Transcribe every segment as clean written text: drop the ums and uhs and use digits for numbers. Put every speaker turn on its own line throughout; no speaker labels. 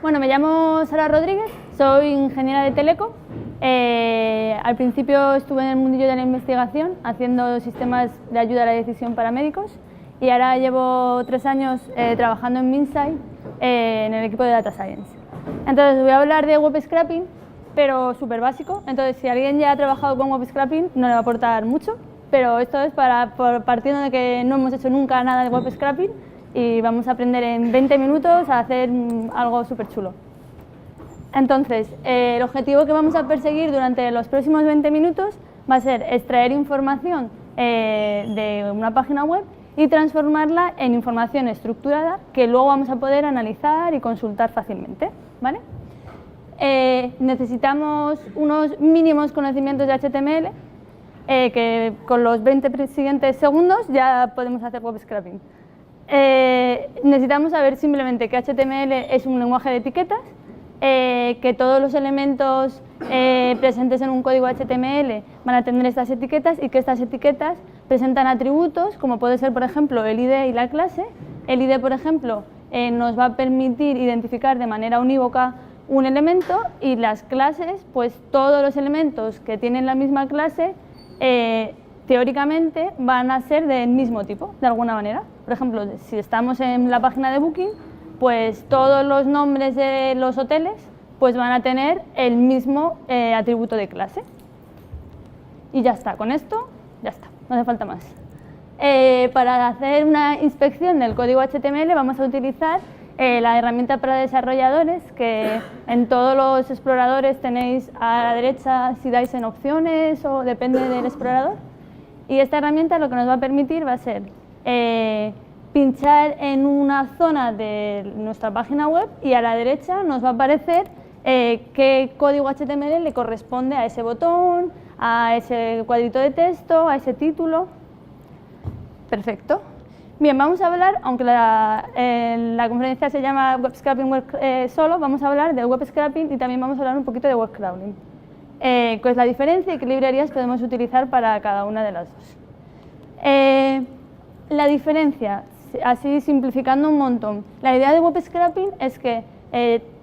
Bueno, me llamo Sara Rodríguez, soy ingeniera de Teleco. Al principio estuve en el mundillo de la investigación haciendo sistemas de ayuda a la decisión para médicos y ahora llevo 3 años trabajando en Minsight en el equipo de Data Science. Entonces voy a hablar de web scraping, pero súper básico. Entonces si alguien ya ha trabajado con web scraping no le va a aportar mucho, pero esto es partiendo de que no hemos hecho nunca nada de web scraping y vamos a aprender en 20 minutos a hacer algo súper chulo. Entonces, el objetivo que vamos a perseguir durante los próximos 20 minutos va a ser extraer información de una página web y transformarla en información estructurada que luego vamos a poder analizar y consultar fácilmente, ¿vale? Necesitamos unos mínimos conocimientos de HTML que con los 20 siguientes segundos ya podemos hacer web scraping. Necesitamos saber simplemente que HTML es un lenguaje de etiquetas, que todos los elementos presentes en un código HTML van a tener estas etiquetas y que estas etiquetas presentan atributos como puede ser, por ejemplo, el ID y la clase. El ID, por ejemplo, nos va a permitir identificar de manera unívoca un elemento y las clases, pues todos los elementos que tienen la misma clase teóricamente van a ser del mismo tipo, de alguna manera. Por ejemplo, si estamos en la página de Booking, pues todos los nombres de los hoteles pues van a tener el mismo atributo de clase. Y ya está, con esto ya está, no hace falta más. Para hacer una inspección del código HTML vamos a utilizar la herramienta para desarrolladores que en todos los exploradores tenéis a la derecha si dais en opciones o depende del explorador. Y esta herramienta lo que nos va a permitir va a ser pinchar en una zona de nuestra página web y a la derecha nos va a aparecer qué código HTML le corresponde a ese botón, a ese cuadrito de texto, a ese título. Perfecto. Bien, vamos a hablar, aunque la conferencia se llama Web Scraping solo, vamos a hablar de Web Scraping y también vamos a hablar un poquito de Web Crawling. ¿Cuál es la diferencia y qué librerías podemos utilizar para cada una de las dos? La diferencia, así simplificando un montón, la idea de Web Scraping es que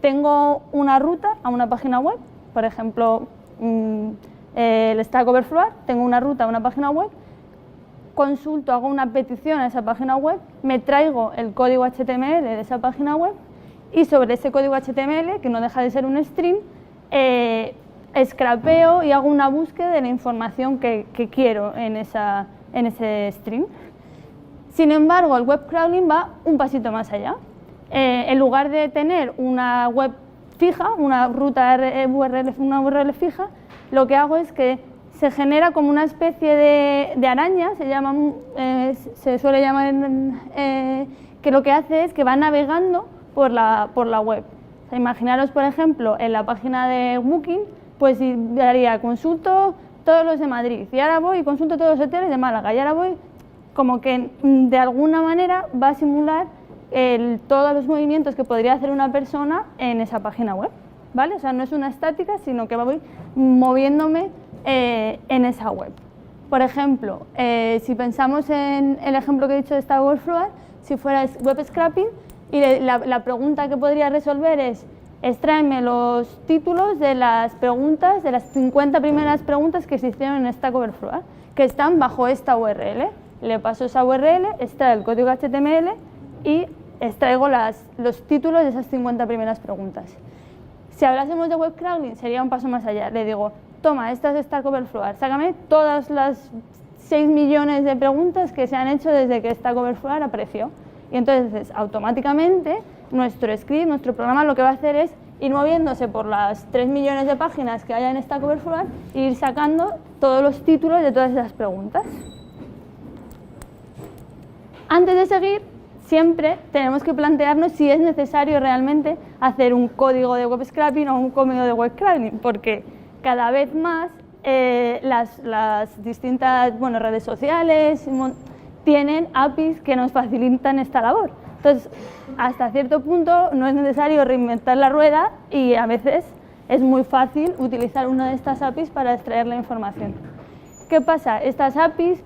tengo una ruta a una página web, por ejemplo, el Stack Overflow, tengo una ruta a una página web, consulto, hago una petición a esa página web, me traigo el código HTML de esa página web y sobre ese código HTML, que no deja de ser un string, scrapeo y hago una búsqueda de la información que quiero en ese string. Sin embargo, el web crawling va un pasito más allá. En lugar de tener una web fija, una ruta URL fija, lo que hago es que se genera como una especie de araña, se suele llamar, que lo que hace es que va navegando por la web. O sea, imaginaros, por ejemplo, en la página de Booking, pues daría consulto todos los de Madrid y ahora voy y consulto todos los hoteles de Málaga y ahora voy, como que de alguna manera va a simular todos los movimientos que podría hacer una persona en esa página web, ¿vale? O sea, no es una estática, sino que voy moviéndome en esa web. Por ejemplo, si pensamos en el ejemplo que he dicho de Stack Overflow, si fuera web scraping y la pregunta que podría resolver es extráeme los títulos de las preguntas, de las 50 primeras preguntas que existieron en Stack Overflow, que están bajo esta URL. Le paso esa URL, extrae el código HTML y extraigo los títulos de esas 50 primeras preguntas. Si hablásemos de web crawling, sería un paso más allá. Le digo, toma, esta es Stack Overflow, sácame todas las 6 millones de preguntas que se han hecho desde que Stack Overflow apareció. Y entonces, automáticamente, nuestro script, nuestro programa, lo que va a hacer es ir moviéndose por las 3 millones de páginas que haya en Stack Overflow e ir sacando todos los títulos de todas esas preguntas. Antes de seguir, siempre tenemos que plantearnos si es necesario realmente hacer un código de web scraping o un código de web crawling, porque cada vez más las distintas redes sociales tienen APIs que nos facilitan esta labor. Entonces, hasta cierto punto no es necesario reinventar la rueda y a veces es muy fácil utilizar una de estas APIs para extraer la información. ¿Qué pasa? Estas APIs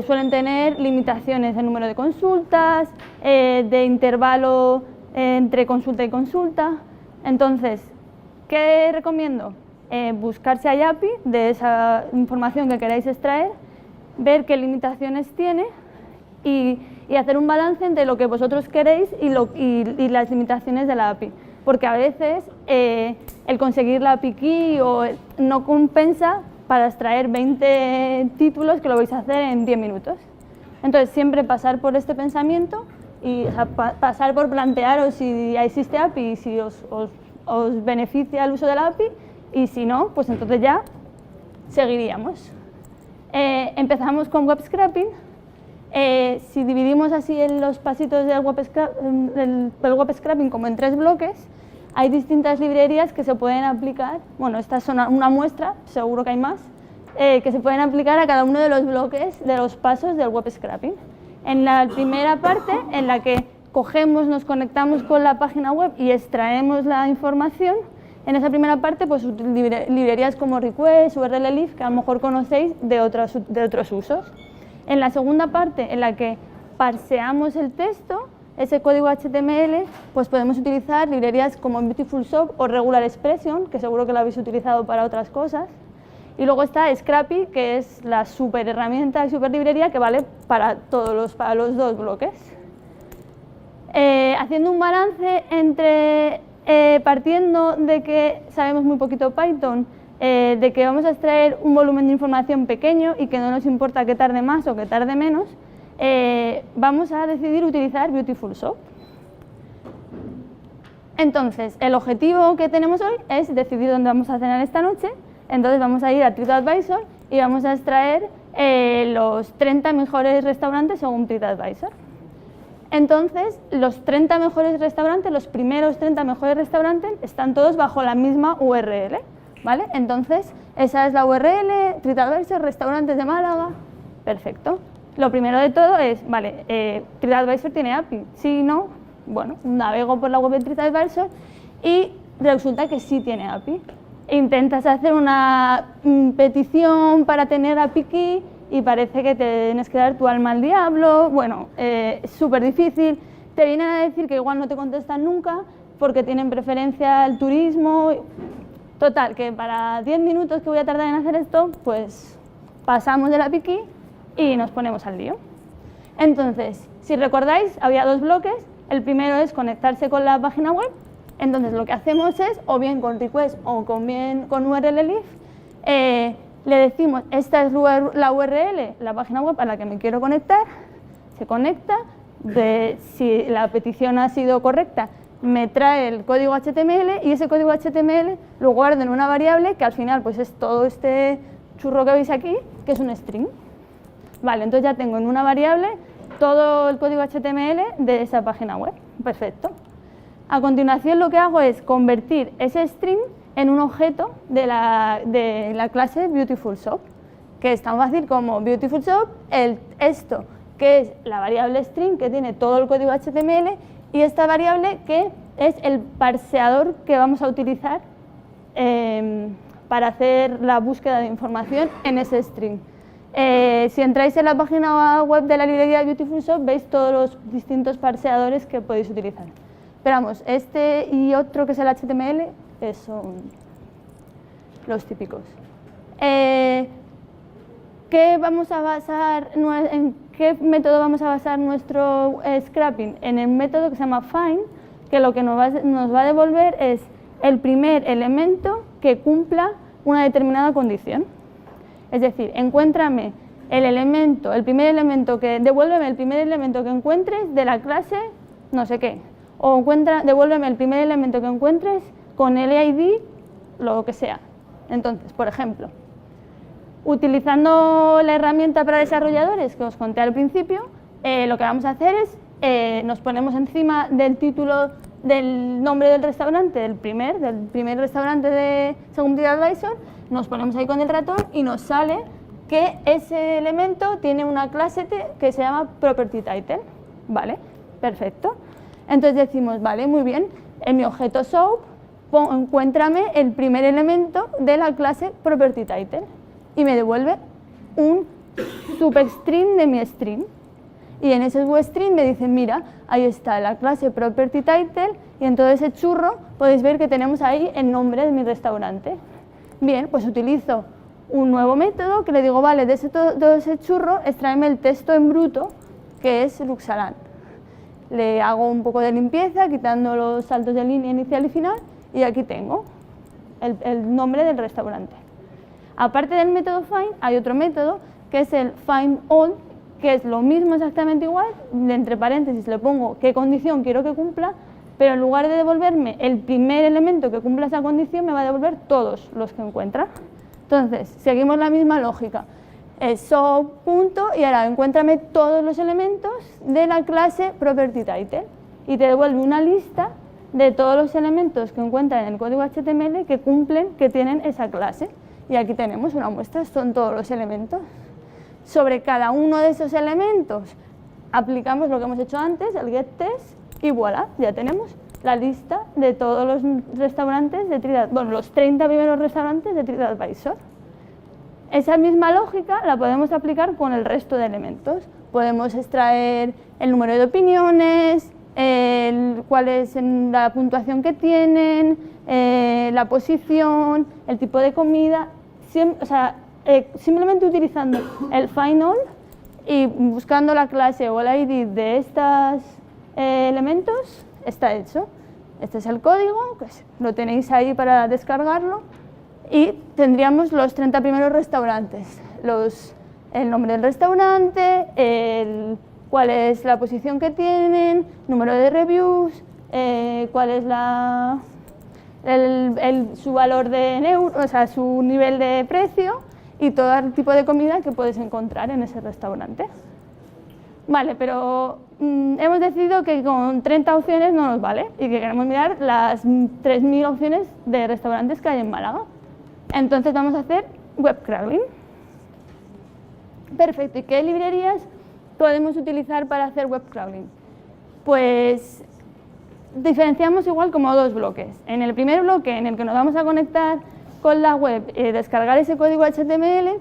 suelen tener limitaciones de número de consultas, de intervalo entre consulta y consulta. Entonces, ¿qué recomiendo? Buscar si hay API de esa información que queráis extraer, ver qué limitaciones tiene y hacer un balance entre lo que vosotros queréis y las limitaciones de la API. Porque a veces el conseguir la API key no compensa para extraer 20 títulos que lo vais a hacer en 10 minutos. Entonces, siempre pasar por este pensamiento y pasar por plantearos si existe API y si os beneficia el uso de la API, y si no, pues entonces ya seguiríamos. Empezamos con web scraping. Si dividimos así en los pasitos del web scraping como en 3 bloques, hay distintas librerías que se pueden aplicar. Bueno, esta es una muestra, seguro que hay más, que se pueden aplicar a cada uno de los bloques de los pasos del web scraping. En la primera parte, en la que cogemos, nos conectamos con la página web y extraemos la información, en esa primera parte, pues librerías como Request, URLLib, que a lo mejor conocéis de otros usos. En la segunda parte, en la que parseamos el texto, ese código HTML, pues podemos utilizar librerías como Beautiful Soup o Regular Expression, que seguro que lo habéis utilizado para otras cosas. Y luego está Scrappy, que es la super herramienta y super librería que vale para los 2 bloques. Haciendo un balance entre partiendo de que sabemos muy poquito Python, de que vamos a extraer un volumen de información pequeño y que no nos importa que tarde más o que tarde menos, vamos a decidir utilizar Beautiful Soup. Entonces, el objetivo que tenemos hoy es decidir dónde vamos a cenar esta noche. Entonces vamos a ir a TripAdvisor y vamos a extraer los 30 mejores restaurantes según TripAdvisor. Entonces, los 30 mejores restaurantes, los primeros 30 mejores restaurantes, están todos bajo la misma URL, ¿vale? Entonces, esa es la URL, TripAdvisor, restaurantes de Málaga, perfecto. Lo primero de todo es, vale, TripAdvisor tiene API, sí, no, bueno, navego por la web de TripAdvisor y resulta que sí tiene API. Intentas hacer una petición para tener API key y parece que te tienes que dar tu alma al diablo, bueno, es súper difícil, te vienen a decir que igual no te contestan nunca porque tienen preferencia al turismo. Total, que para 10 minutos que voy a tardar en hacer esto, pues pasamos de la API key y nos ponemos al lío. Entonces, si recordáis, había 2 bloques, el primero es conectarse con la página web. Entonces lo que hacemos es, o bien con Request o con URLLib, le decimos, esta es la URL, la página web a la que me quiero conectar, se conecta, si la petición ha sido correcta, me trae el código HTML y ese código HTML lo guardo en una variable que al final pues es todo este churro que veis aquí, que es un string. Vale, entonces ya tengo en una variable todo el código HTML de esa página web, perfecto. A continuación lo que hago es convertir ese string en un objeto de la clase Beautiful Soup, que es tan fácil como Beautiful Soup, esto que es la variable string que tiene todo el código HTML y esta variable que es el parseador que vamos a utilizar para hacer la búsqueda de información en ese string. Si entráis en la página web de la librería Beautiful Soup veis todos los distintos parseadores que podéis utilizar. Pero vamos, este y otro que es el HTML son los típicos. ¿En qué método vamos a basar nuestro scrapping? En el método que se llama find, que lo que nos va a devolver es el primer elemento que cumpla una determinada condición. Es decir, devuélveme el primer elemento que encuentres de la clase no sé qué. O devuélveme el primer elemento que encuentres con el ID, lo que sea. Entonces, por ejemplo, utilizando la herramienta para desarrolladores que os conté al principio, lo que vamos a hacer es, nos ponemos encima del título del nombre del restaurante, del primer restaurante según TripAdvisor, nos ponemos ahí con el ratón y nos sale que ese elemento tiene una clase que se llama Property Title. ¿Vale? Perfecto. Entonces decimos, vale, muy bien, en mi objeto Soup, encuéntrame el primer elemento de la clase Property Title y me devuelve un substring de mi string. y en ese string me dicen, mira, ahí está la clase property title y en todo ese churro podéis ver que tenemos ahí el nombre de mi restaurante. Bien, pues utilizo un nuevo método que le digo, vale, de todo ese churro extráeme el texto en bruto que es Luxaland. Le hago un poco de limpieza quitando los saltos de línea inicial y final y aquí tengo el nombre del restaurante. Aparte del método find hay otro método que es el find all, que es lo mismo exactamente igual, entre paréntesis le pongo qué condición quiero que cumpla, pero en lugar de devolverme el primer elemento que cumpla esa condición, me va a devolver todos los que encuentra. Entonces, seguimos la misma lógica. So, punto, y ahora encuéntrame todos los elementos de la clase property title y te devuelve una lista de todos los elementos que encuentra en el código HTML que cumplen, que tienen esa clase. Y aquí tenemos una muestra, son todos los elementos. Sobre cada uno de esos elementos aplicamos lo que hemos hecho antes, el getTest, y voilà, ya tenemos la lista de todos los restaurantes de TreeAdvisor, bueno, los 30 primeros restaurantes de TreeAdvisor. Esa misma lógica la podemos aplicar con el resto de elementos. Podemos extraer el número de opiniones, cuál es la puntuación que tienen, la posición, el tipo de comida, simplemente utilizando el find all y buscando la clase o el ID de estos elementos está hecho. Este es el código, pues lo tenéis ahí para descargarlo y tendríamos los 30 primeros restaurantes, el nombre del restaurante, cuál es la posición que tienen, número de reviews, cuál es su valor de euros, o sea, su nivel de precio y todo el tipo de comida que puedes encontrar en ese restaurante. Vale, pero hemos decidido que con 30 opciones no nos vale y que queremos mirar las 3.000 opciones de restaurantes que hay en Málaga. Entonces vamos a hacer web crawling. Perfecto, ¿y qué librerías podemos utilizar para hacer web crawling? Pues diferenciamos igual como dos bloques. En el primer bloque, en el que nos vamos a conectar con la web y descargar ese código HTML,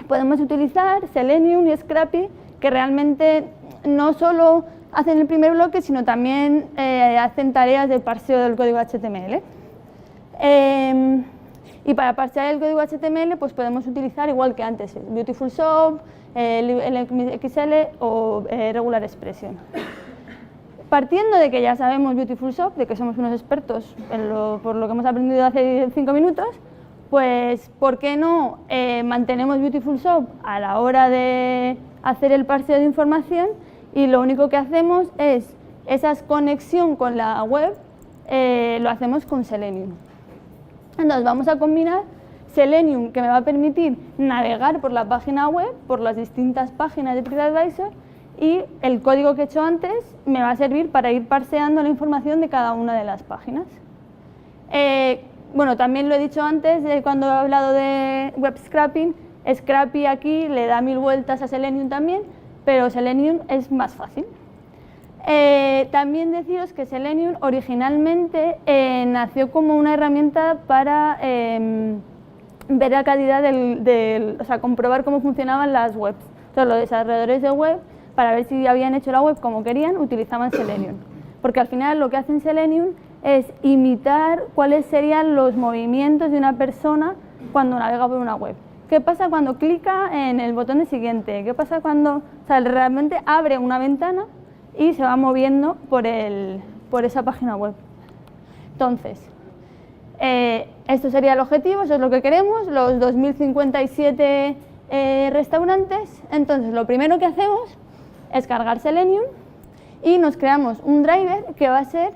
podemos utilizar Selenium y Scrappy, que realmente no solo hacen el primer bloque, sino también hacen tareas de parseo del código HTML. Y para parsear el código HTML pues podemos utilizar, igual que antes, Beautiful Soup, LXL o Regular Expression. Partiendo de que ya sabemos Beautiful Soup, de que somos unos expertos por lo que hemos aprendido hace 5 minutos, pues ¿por qué no mantenemos Beautiful Soup a la hora de hacer el parseo de información y lo único que hacemos es esa conexión con la web, lo hacemos con Selenium. Entonces vamos a combinar Selenium, que me va a permitir navegar por la página web, por las distintas páginas de TreeAdvisor, y el código que he hecho antes me va a servir para ir parseando la información de cada una de las páginas. Bueno, también lo he dicho antes cuando he hablado de web scrapping, Scrappy aquí le da 1000 vueltas a Selenium también, pero Selenium es más fácil. También deciros que Selenium originalmente nació como una herramienta para ver la calidad o sea, comprobar cómo funcionaban las webs. Entonces, los desarrolladores de web, para ver si habían hecho la web como querían, utilizaban Selenium. Porque al final lo que hace Selenium es imitar cuáles serían los movimientos de una persona cuando navega por una web. ¿Qué pasa cuando clica en el botón de siguiente? ¿Qué pasa cuando realmente abre una ventana y se va moviendo por esa página web? Entonces, esto sería el objetivo, eso es lo que queremos, los 2057 restaurantes. Entonces, lo primero que hacemos es cargar Selenium y nos creamos un driver que va a ser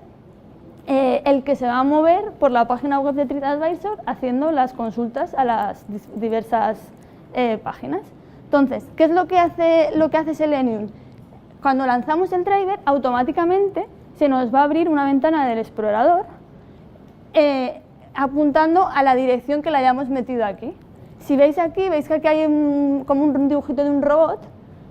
el que se va a mover por la página web de TreeAdvisor haciendo las consultas a las diversas páginas. Entonces, ¿qué es lo que hace Selenium? Cuando lanzamos el driver, automáticamente se nos va a abrir una ventana del explorador apuntando a la dirección que le hayamos metido aquí. Si veis aquí, veis que aquí hay como un dibujito de un robot,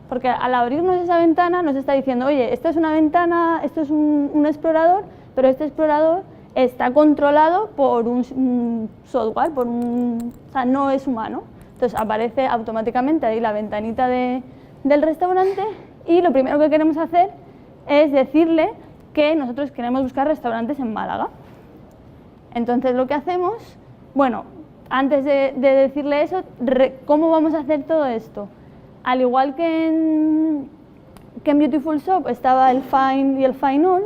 porque al abrirnos esa ventana nos está diciendo, oye, esto es una ventana, esto es un explorador, pero este explorador está controlado por un software, o sea, no es humano. Entonces aparece automáticamente ahí la ventanita del restaurante y lo primero que queremos hacer es decirle que nosotros queremos buscar restaurantes en Málaga. Entonces lo que hacemos, bueno, antes de decirle eso, ¿cómo vamos a hacer todo esto? Al igual que en Beautiful Shop estaba el find y el find all,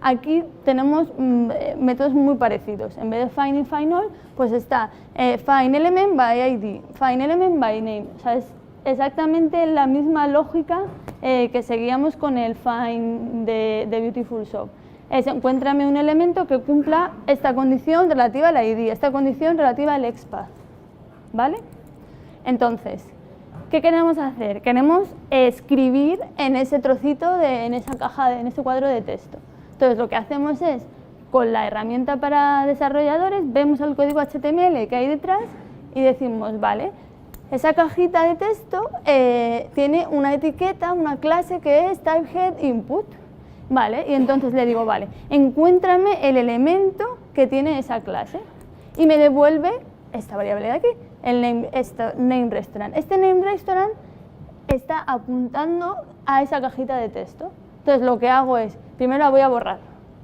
aquí tenemos métodos muy parecidos. En vez de find y find all, pues está find element by ID, find element by name. O sea, es exactamente la misma lógica que seguíamos con el find de Beautiful Shop. Es encuéntrame un elemento que cumpla esta condición relativa al ID, esta condición relativa al XPath, ¿vale? Entonces, ¿qué queremos hacer? Queremos escribir en ese trocito, en esa caja, en ese cuadro de texto. Entonces, lo que hacemos es, con la herramienta para desarrolladores, vemos el código HTML que hay detrás y decimos, vale, esa cajita de texto tiene una etiqueta, una clase que es TypeHeadInput. Vale, y entonces le digo, vale, encuéntrame el elemento que tiene esa clase y me devuelve esta variable de aquí, el name restaurant. Este name restaurant está apuntando a esa cajita de texto. Entonces lo que hago es, primero la voy a borrar,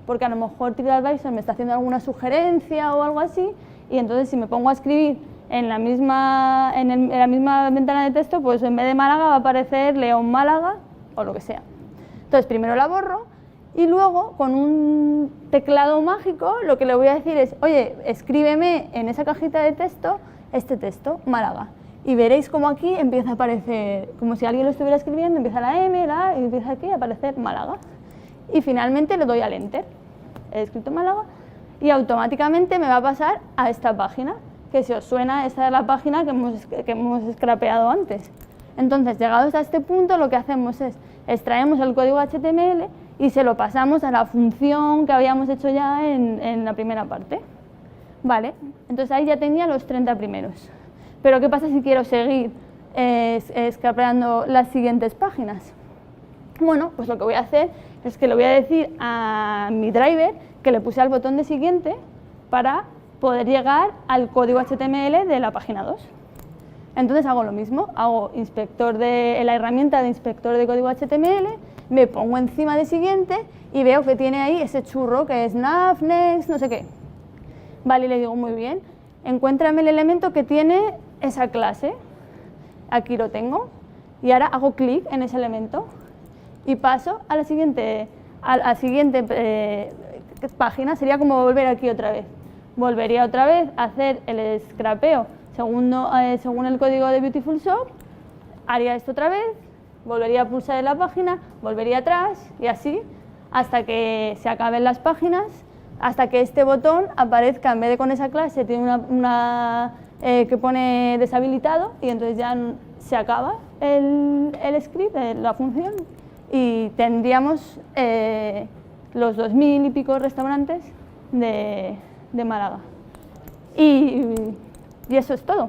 porque a lo mejor TripAdvisor me está haciendo alguna sugerencia o algo así, y entonces si me pongo a escribir en la misma ventana de texto, pues en vez de Málaga va a aparecer León Málaga o lo que sea. Entonces primero la borro y luego con un teclado mágico lo que le voy a decir es, oye, escríbeme en esa cajita de texto este texto, Málaga. Y veréis como aquí empieza a aparecer, como si alguien lo estuviera escribiendo, empieza la M, la A y empieza aquí a aparecer Málaga. Y finalmente le doy al Enter. He escrito Málaga y automáticamente me va a pasar a esta página, que si os suena, esta es la página que hemos scrapeado antes. Entonces, llegados a este punto, lo que hacemos es extraemos el código HTML y se lo pasamos a la función que habíamos hecho ya en la primera parte. Vale, entonces ahí ya tenía los 30 primeros. Pero ¿qué pasa si quiero seguir scrapeando las siguientes páginas? Bueno, pues lo que voy a hacer es que le voy a decir a mi driver que le puse al botón de siguiente para poder llegar al código HTML de la página 2. Entonces hago lo mismo, hago la herramienta de inspector de código HTML, me pongo encima de siguiente y veo que tiene ahí ese churro que es nav, next, no sé qué. Vale, y le digo, muy bien, encuéntrame el elemento que tiene esa clase. Aquí lo tengo y ahora hago clic en ese elemento y paso a la siguiente página. Sería como volver aquí otra vez. Volvería otra vez a hacer el scrapeo según el código de Beautiful Shop, haría esto otra vez, volvería a pulsar en la página, volvería atrás y así hasta que se acaben las páginas, hasta que este botón aparezca, en vez de con esa clase, tiene una que pone deshabilitado y entonces ya se acaba el script, la función, y tendríamos los 2000 y pico restaurantes de Málaga. Y eso es todo.